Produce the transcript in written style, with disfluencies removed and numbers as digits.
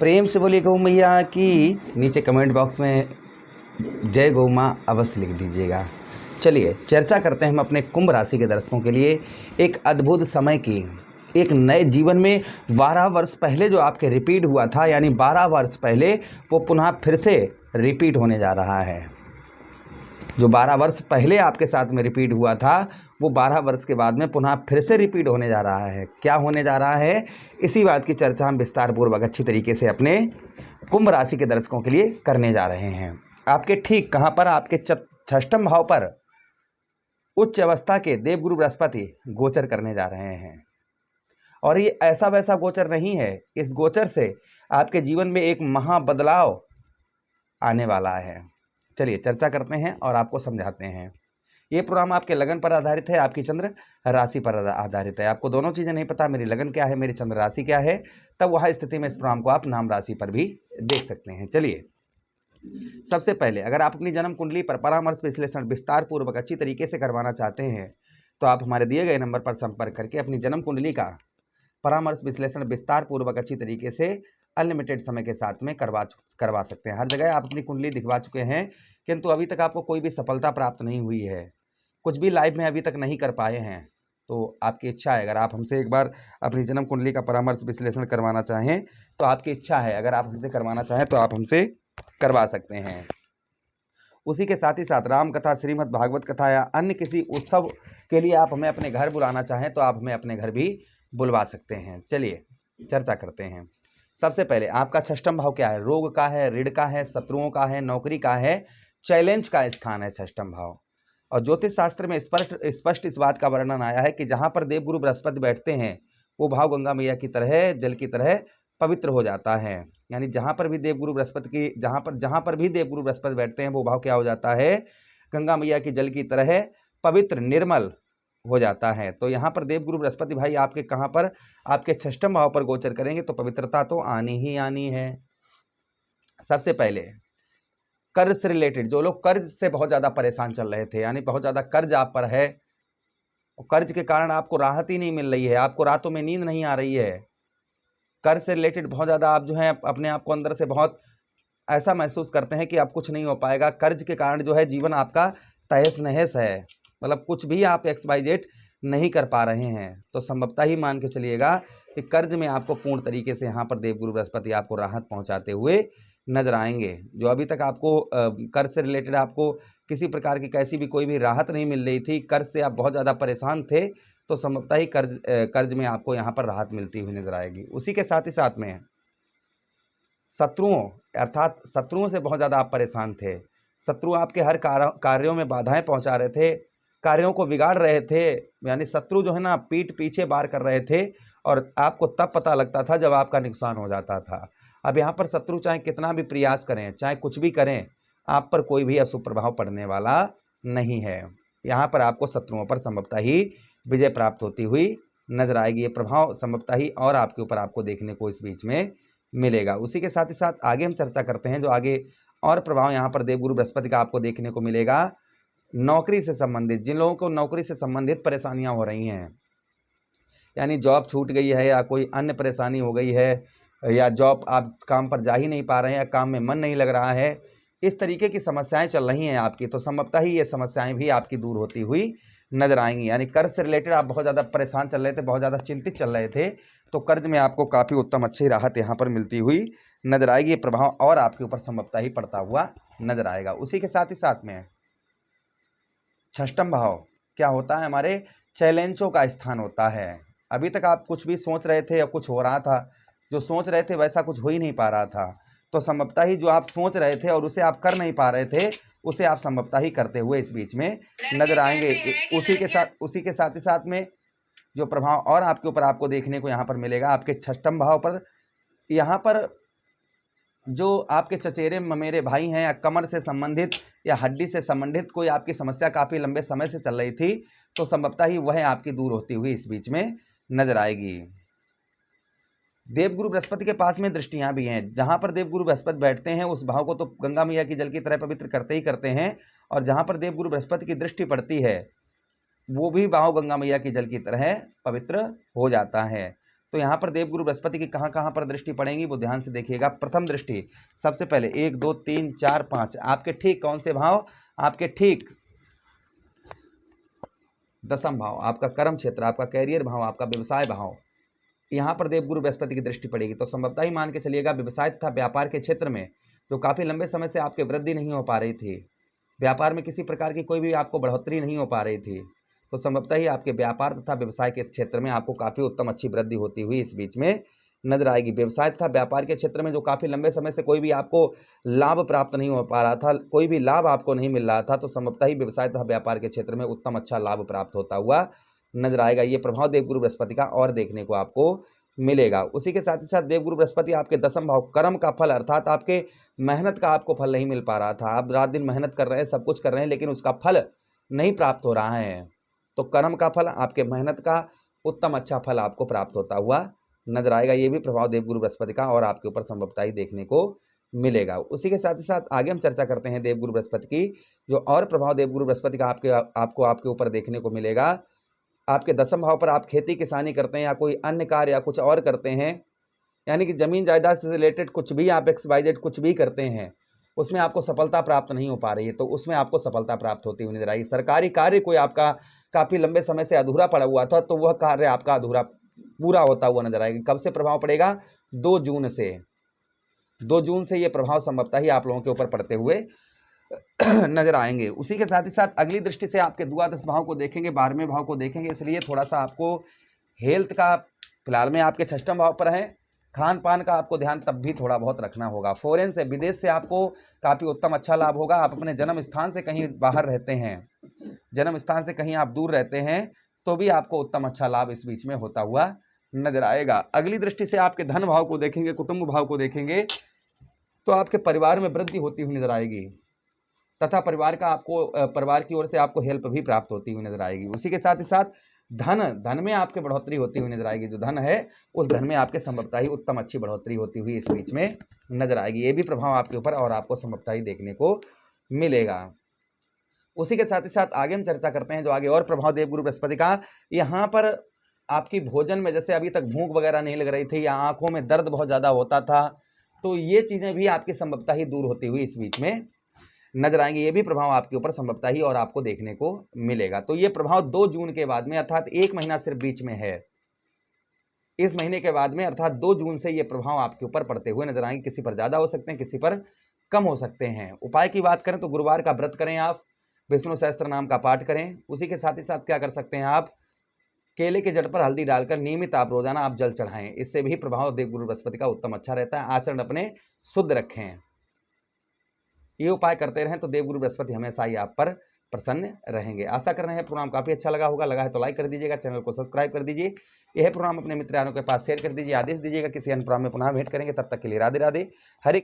प्रेम से बोलिए गौ मैया की। नीचे कमेंट बॉक्स में जय गौ माँ अवश्य लिख दीजिएगा। चलिए चर्चा करते हैं हम अपने कुंभ राशि के दर्शकों के लिए एक अद्भुत समय की, एक नए जीवन में 12 वर्ष पहले जो आपके रिपीट हुआ था, यानी 12 वर्ष पहले वो पुनः फिर से रिपीट होने जा रहा है। जो 12 वर्ष पहले आपके साथ में रिपीट हुआ था वो 12 वर्ष के बाद में पुनः फिर से रिपीट होने जा रहा है। क्या होने जा रहा है, इसी बात की चर्चा हम विस्तार पूर्वक अच्छी तरीके से अपने कुंभ राशि के दर्शकों के लिए करने जा रहे हैं। आपके ठीक कहाँ पर, आपके षष्ठम भाव पर उच्च अवस्था के देवगुरु बृहस्पति गोचर करने जा रहे हैं। और ये ऐसा वैसा गोचर नहीं है, इस गोचर से आपके जीवन में एक महा बदलाव आने वाला है। चलिए चर्चा करते हैं और आपको समझाते हैं। ये प्रोग्राम आपके लगन पर आधारित है, आपकी चंद्र राशि पर आधारित है। आपको दोनों चीज़ें नहीं पता, मेरी लगन क्या है, मेरी चंद्र राशि क्या है, तब वह स्थिति में इस प्रोग्राम को आप नाम राशि पर भी देख सकते हैं। चलिए सबसे पहले अगर आप अपनी जन्म कुंडली पर परामर्श विश्लेषण विस्तार पूर्वक अच्छी तरीके से करवाना चाहते हैं तो आप हमारे दिए गए नंबर पर संपर्क करके अपनी जन्म कुंडली का परामर्श विश्लेषण विस्तार पूर्वक अच्छी तरीके से अनलिमिटेड समय के साथ में करवा सकते हैं। हर जगह आप अपनी कुंडली दिखवा चुके हैं, किंतु अभी तक आपको कोई भी सफलता प्राप्त नहीं हुई है, कुछ भी लाइफ में अभी तक नहीं कर पाए हैं, तो आपकी इच्छा है अगर आप हमसे एक बार अपनी जन्म कुंडली का परामर्श विश्लेषण करवाना चाहें तो आपकी इच्छा है, अगर आप हमसे करवाना चाहें तो आप हमसे करवा सकते हैं। उसी के साथ ही साथ राम कथा, श्रीमद् भागवत कथा या अन्य किसी उत्सव के लिए आप हमें अपने घर बुलाना चाहें तो आप हमें अपने घर भी बुलवा सकते हैं। चलिए चर्चा करते हैं। सबसे पहले आपका षष्ठम भाव क्या है, रोग का है, ऋण का है, शत्रुओं का है, नौकरी का है, चैलेंज का स्थान है षष्ठम भाव। और ज्योतिष शास्त्र में स्पष्ट इस बात का वर्णन आया है कि जहाँ पर देवगुरु बृहस्पति बैठते हैं वो भाव गंगा मैया की तरह, जल की तरह पवित्र हो जाता है। यानी जहाँ पर भी देवगुरु बृहस्पति की जहाँ पर भी देवगुरु बृहस्पति बैठते हैं वो भाव क्या हो जाता है, गंगा मैया की जल की तरह पवित्र निर्मल हो जाता है। तो यहाँ पर देवगुरु बृहस्पति भाई आपके कहाँ पर, आपके षष्ठम भाव पर गोचर करेंगे तो पवित्रता तो आनी ही आनी है। सबसे पहले कर्ज से रिलेटेड, जो लोग कर्ज से बहुत ज़्यादा परेशान चल रहे थे, यानी बहुत ज़्यादा कर्ज आप पर है और कर्ज के कारण आपको राहत ही नहीं मिल रही है, आपको रातों में नींद नहीं आ रही है, कर्ज से रिलेटेड बहुत ज़्यादा आप जो है अपने आप को अंदर से बहुत ऐसा महसूस करते हैं कि अब कुछ नहीं हो पाएगा, कर्ज के कारण जो है जीवन आपका तहस नहस है, मतलब कुछ भी आप XYZ नहीं कर पा रहे हैं, तो संभवतः ही मान के चलिएगा कि कर्ज में आपको पूर्ण तरीके से यहाँ पर देवगुरु बृहस्पति आपको राहत पहुँचाते हुए नजर आएंगे। जो अभी तक आपको कर्ज से रिलेटेड आपको किसी प्रकार की कैसी भी कोई भी राहत नहीं मिल रही थी, कर्ज से आप बहुत ज़्यादा परेशान थे, तो संभवतः ही कर्ज में आपको यहाँ पर राहत मिलती हुई नजर आएगी। उसी के साथ ही साथ में शत्रुओं, अर्थात शत्रुओं से बहुत ज़्यादा आप परेशान थे, शत्रु आपके हर कार्यों में बाधाएं पहुंचा रहे थे, कार्यों को बिगाड़ रहे थे, यानी शत्रु जो है ना पीठ पीछे वार कर रहे थे और आपको तब पता लगता था जब आपका नुकसान हो जाता था। अब यहाँ पर शत्रु चाहे कितना भी प्रयास करें, चाहे कुछ भी करें, आप पर कोई भी अशुभ प्रभाव पड़ने वाला नहीं है। यहाँ पर आपको शत्रुओं पर संभवतः ही विजय प्राप्त होती हुई नजर आएगी। ये प्रभाव संभवतः ही और आपके ऊपर आपको देखने को इस बीच में मिलेगा। उसी के साथ ही साथ आगे हम चर्चा करते हैं जो आगे और प्रभाव यहाँ पर देवगुरु बृहस्पति का आपको देखने को मिलेगा। नौकरी से संबंधित, जिन लोगों को नौकरी से संबंधित परेशानियां हो रही हैं, यानी जॉब छूट गई है या कोई अन्य परेशानी हो गई है या जॉब आप काम पर जा ही नहीं पा रहे हैं या काम में मन नहीं लग रहा है, इस तरीके की समस्याएं चल रही हैं आपकी, तो संभवतः ही ये समस्याएं भी आपकी दूर होती हुई नजर आएंगी। यानी कर्ज से रिलेटेड आप बहुत ज़्यादा परेशान चल रहे थे, बहुत ज़्यादा चिंतित चल रहे थे, तो कर्ज में आपको काफ़ी उत्तम अच्छी राहत यहाँ पर मिलती हुई नजर आएगी। ये प्रभाव और आपके ऊपर संभवतः ही पड़ता हुआ नजर आएगा। उसी के साथ ही साथ में षष्ठम भाव क्या होता है, हमारे चैलेंजों का स्थान होता है। अभी तक आप कुछ भी सोच रहे थे या कुछ हो रहा था, जो सोच रहे थे वैसा कुछ हो ही नहीं पा रहा था, तो संभवतः ही जो आप सोच रहे थे और उसे आप कर नहीं पा रहे थे उसे आप संभवतः ही करते हुए इस बीच में नजर आएंगे। उसी के साथ ही साथ में जो प्रभाव और आपके ऊपर आपको देखने को यहाँ पर मिलेगा, आपके षष्ठम भाव पर यहाँ पर जो आपके चचेरे ममेरे भाई हैं या कमर से संबंधित या हड्डी से संबंधित कोई आपकी समस्या काफ़ी लंबे समय से चल रही थी, तो संभवतः ही वह आपकी दूर होती हुई इस बीच में नजर आएगी। देवगुरु बृहस्पति के पास में दृष्टियां भी हैं, जहां पर देवगुरु बृहस्पति बैठते हैं उस भाव को तो गंगा मैया की जल की तरह पवित्र करते ही करते हैं, और जहां पर देवगुरु बृहस्पति की दृष्टि पड़ती है वो भी भाव गंगा मैया की जल की तरह पवित्र हो जाता है। तो यहाँ पर देवगुरु बृहस्पति की कहाँ कहाँ पर दृष्टि पड़ेगी वो ध्यान से देखिएगा। प्रथम दृष्टि सबसे पहले 1 2 3 4 5 आपके ठीक कौन से भाव, आपके ठीक दसम भाव, आपका कर्म क्षेत्र, आपका कैरियर भाव, आपका व्यवसाय भाव, यहाँ पर देवगुरु बृहस्पति की दृष्टि पड़ेगी। तो संभवतः ही मान के चलिएगा व्यवसाय तथा व्यापार के क्षेत्र में जो काफ़ी लंबे समय से आपके वृद्धि नहीं हो पा रही थी, व्यापार में किसी प्रकार की कोई भी आपको बढ़ोतरी नहीं हो पा रही थी, तो संभवतः ही आपके व्यापार तथा व्यवसाय के क्षेत्र में आपको काफ़ी उत्तम अच्छी वृद्धि होती हुई इस बीच में नजर आएगी। व्यवसाय तथा व्यापार के क्षेत्र में जो काफ़ी लंबे समय से कोई भी आपको लाभ प्राप्त नहीं हो पा रहा था, कोई भी लाभ आपको नहीं मिल रहा था, तो संभवतः ही व्यवसाय तथा व्यापार के क्षेत्र में उत्तम अच्छा लाभ प्राप्त होता हुआ नजर आएगा। ये प्रभाव देवगुरु बृहस्पति का और देखने को आपको मिलेगा। उसी के साथ ही साथ देवगुरु बृहस्पति आपके दसम भाव कर्म का फल, अर्थात आपके मेहनत का आपको फल नहीं मिल पा रहा था, आप रात दिन मेहनत कर रहे हैं, सब कुछ कर रहे हैं, लेकिन उसका फल नहीं प्राप्त हो रहा है, तो कर्म का फल, आपके मेहनत का उत्तम अच्छा फल आपको प्राप्त होता हुआ नजर आएगा। ये भी प्रभाव देवगुरु बृहस्पति का और आपके ऊपर संभवतः ही देखने को मिलेगा। उसी के साथ ही साथ आगे हम चर्चा करते हैं देवगुरु बृहस्पति की, जो और प्रभाव देवगुरु बृहस्पति का आपके ऊपर देखने को मिलेगा। आपके दसम भाव पर आप खेती किसानी करते हैं या कोई अन्य कार्य या कुछ और करते हैं, यानी कि जमीन जायदाद से रिलेटेड कुछ भी आप XYZ कुछ भी करते हैं, उसमें आपको सफलता प्राप्त नहीं हो पा रही है, तो उसमें आपको सफलता प्राप्त होती हुई नजर आई। सरकारी कार्य कोई आपका काफ़ी लंबे समय से अधूरा पड़ा हुआ था, तो वह कार्य आपका अधूरा पूरा होता हुआ नजर आएगा। कब से प्रभाव पड़ेगा? 2 जून से। 2 जून से ये प्रभाव संभवतः ही आप लोगों के ऊपर पड़ते हुए नजर आएंगे। उसी के साथ ही साथ अगली दृष्टि से आपके द्वादश भाव को देखेंगे, 12वें भाव को देखेंगे, इसलिए थोड़ा सा आपको हेल्थ का फिलहाल में आपके 6ठम भाव पर है, खान पान का आपको ध्यान तब भी थोड़ा बहुत रखना होगा। फॉरेन से, विदेश से आपको काफ़ी उत्तम अच्छा लाभ होगा। आप अपने जन्म स्थान से कहीं बाहर रहते हैं, जन्म स्थान से कहीं आप दूर रहते हैं, तो भी आपको उत्तम अच्छा लाभ इस बीच में होता हुआ नजर आएगा। अगली दृष्टि से आपके धन भाव को देखेंगे, कुटुंब भाव को देखेंगे, तो आपके परिवार में वृद्धि होती हुई नजर आएगी तथा परिवार की ओर से आपको हेल्प भी प्राप्त होती हुई नजर आएगी। उसी के साथ ही साथ धन में आपके बढ़ोतरी होती हुई नजर आएगी। जो धन है उस धन में आपके संभवतः ही उत्तम अच्छी बढ़ोतरी होती हुई इस बीच में नजर आएगी। ये भी प्रभाव आपके ऊपर और आपको संभवतः ही देखने को मिलेगा। उसी के साथ ही साथ आगे हम चर्चा करते हैं जो आगे और प्रभाव देवगुरु बृहस्पति का। यहाँ पर आपकी भोजन में जैसे अभी तक भूख वगैरह नहीं लग रही थी या आंखों में दर्द बहुत ज़्यादा होता था, तो ये चीज़ें भी आपकी संभवतः ही दूर होती हुई इस बीच में नजर आएंगे। ये भी प्रभाव आपके ऊपर संभवतः ही और आपको देखने को मिलेगा। तो ये प्रभाव 2 जून के बाद में, अर्थात 1 महीना सिर्फ बीच में है, इस महीने के बाद में अर्थात 2 जून से ये प्रभाव आपके ऊपर पड़ते हुए नजर आएंगे। किसी पर ज़्यादा हो सकते हैं, किसी पर कम हो सकते हैं। उपाय की बात करें तो गुरुवार का व्रत करें, आप विष्णु सहस्त्र नाम का पाठ करें। उसी के साथ ही साथ क्या कर सकते हैं, आप केले के जड़ पर हल्दी डालकर नियमित आप रोजाना आप जल चढ़ाएं। इससे भी प्रभाव देवगुरु बृहस्पति का उत्तम अच्छा रहता है। आचरण अपने शुद्ध रखें, ये उपाय करते रहें तो देवगुरु बृहस्पति हमेशा ही आप पर प्रसन्न रहेंगे। आशा कर रहे हैं प्रोग्राम काफ़ी अच्छा लगा होगा। लगा है तो लाइक कर दीजिएगा, चैनल को सब्सक्राइब कर दीजिए। यह प्रोग्राम अपने मित्रों के पास शेयर कर दीजिए। आदेश दीजिएगा किसी अन्य प्रोग्राम में पुनः भेंट करेंगे। तब तक के लिए राधे राधे। हरे